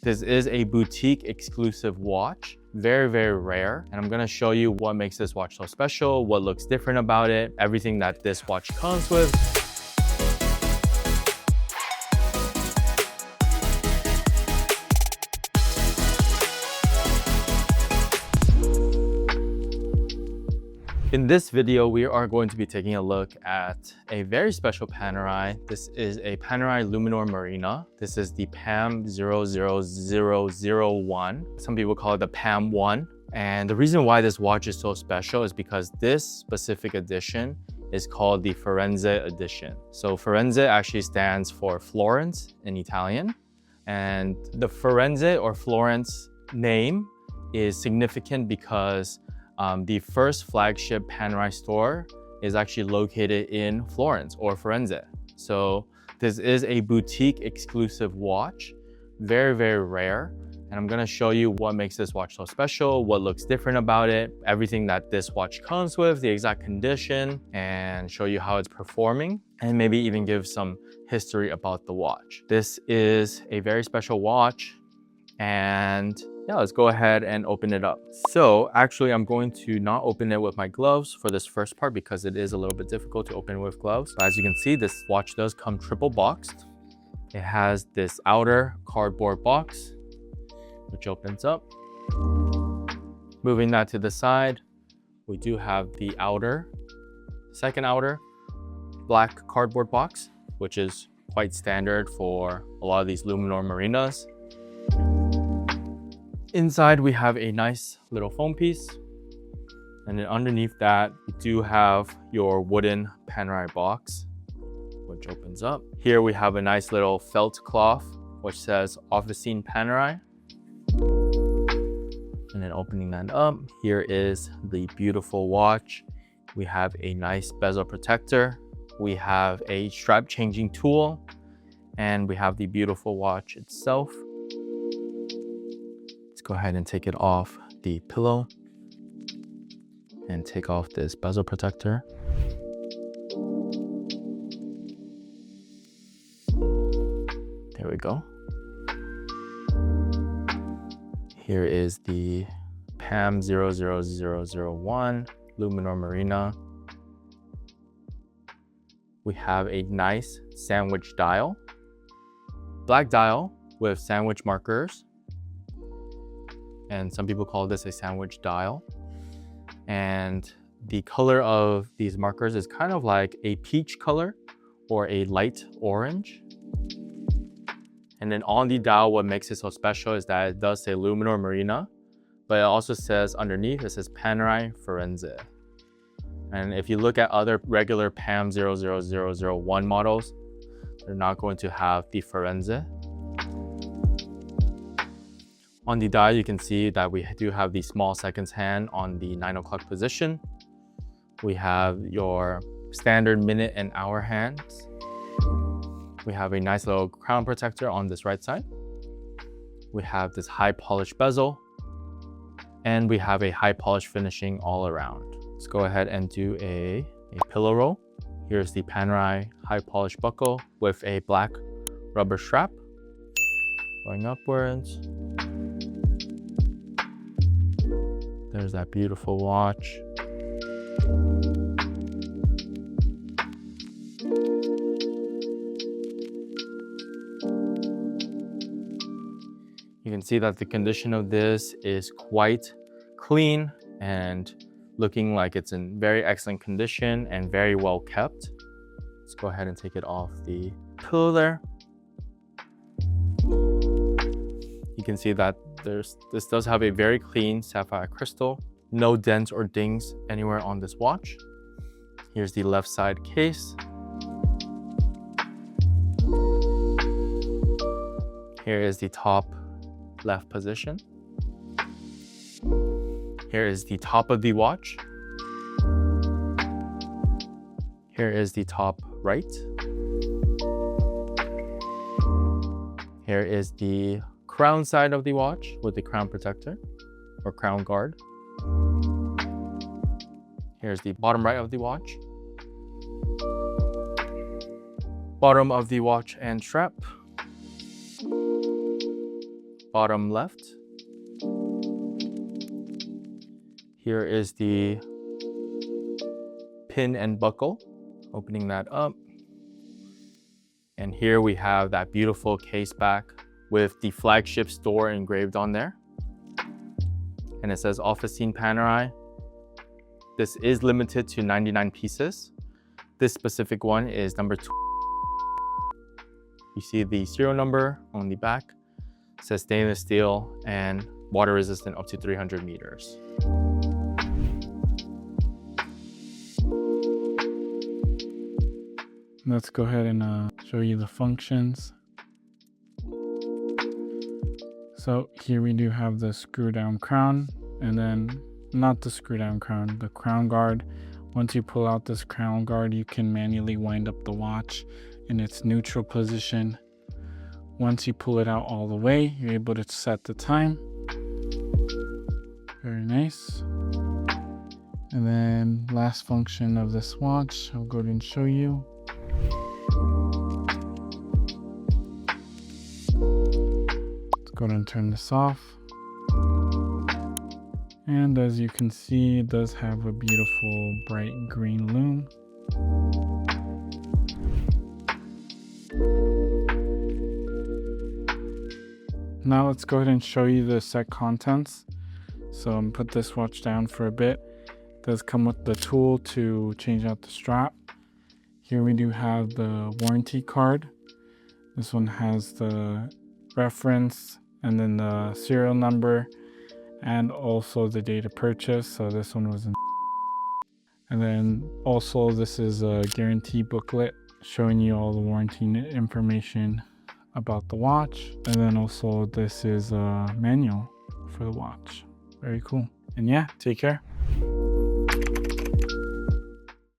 This is a boutique exclusive watch, very rare. And I'm gonna show you what makes this watch so special, what looks different about it, everything that this watch comes with. In this video, we are going to be taking a look at a very special Panerai. This is a Panerai Luminor Marina. This is the PAM 00001. Some people call it the PAM 1. And the reason why this watch is so special is because this specific edition is called the Firenze edition. So Firenze actually stands for Florence in Italian. And the Firenze or Florence name is significant because the first flagship Panerai store is actually located in Florence or Firenze. So this is a boutique exclusive watch, very rare. And I'm gonna show you what makes this watch so special, what looks different about it, everything that this watch comes with, the exact condition, and show you how it's performing, and maybe even give some history about the watch. This is a very special watch, and yeah, let's go ahead and open it up. So actually, I'm going to not open it with my gloves for this first part because it is a little bit difficult to open with gloves. But as you can see, this watch does come triple boxed. It has this outer cardboard box, which opens up. Moving that to the side, we do have the second outer black cardboard box, which is quite standard for a lot of these Luminor Marinas. Inside, we have a nice little foam piece. And then underneath that, we do have your wooden Panerai box, which opens up. Here we have a nice little felt cloth, which says Officine Panerai. And then opening that up, here is the beautiful watch. We have a nice bezel protector. We have a strap changing tool, and we have the beautiful watch itself. Go ahead and take it off the pillow and take off this bezel protector. There we go. Here is the PAM 00001 Luminor Marina. We have a nice sandwich dial, black dial with sandwich markers. And some people call this a sandwich dial. And the color of these markers is kind of like a peach color or a light orange. And then on the dial, what makes it so special is that it does say Luminor Marina, but it also says underneath, it says Panerai Firenze. And if you look at other regular PAM 00001 models, they're not going to have the Firenze. On the dial, you can see that we do have the small seconds hand on the 9 o'clock position. We have your standard minute and hour hands. We have a nice little crown protector on this right side. We have this high polished bezel, and we have a high polish finishing all around. Let's go ahead and do a pillow roll. Here's the Panerai high polish buckle with a black rubber strap going upwards. There's that beautiful watch. You can see that the condition of this is quite clean and looking like it's in very excellent condition and very well kept. Let's go ahead and take it off the pillow there. You can see that this does have a very clean sapphire crystal, no dents or dings anywhere on this watch. Here's the left side case. Here is the top left position. Here is the top of the watch. Here is the top right. Here is the crown side of the watch with the crown protector or crown guard. Here's the bottom right of the watch. Bottom of the watch and strap. bottom left. Here is the pin and buckle, opening that up. And here we have that beautiful case back with the flagship store engraved on there. And it says Officine Panerai. This is limited to 99 pieces. This specific one is number 2. You see the serial number on the back. It says stainless steel and water resistant up to 300 meters. Let's go ahead and show you the functions. So here we do have the screw down crown, and then not the screw down crown, the crown guard. Once you pull out this crown guard, you can manually wind up the watch in its neutral position. Once you pull it out all the way, you're able to set the time. Very nice. And then last function of this watch, I'll go ahead and show you. Let's go ahead and turn this off. And as you can see, it does have a beautiful bright green lume. Now let's go ahead and show you the set contents. So I'm put this watch down for a bit. It does come with the tool to change out the strap. Here we do have the warranty card. This one has the reference and then the serial number and also the date of purchase. So this one was in. And then also this is a guarantee booklet showing you all the warranty information about the watch. And then also this is a manual for the watch. Very cool. And yeah, take care.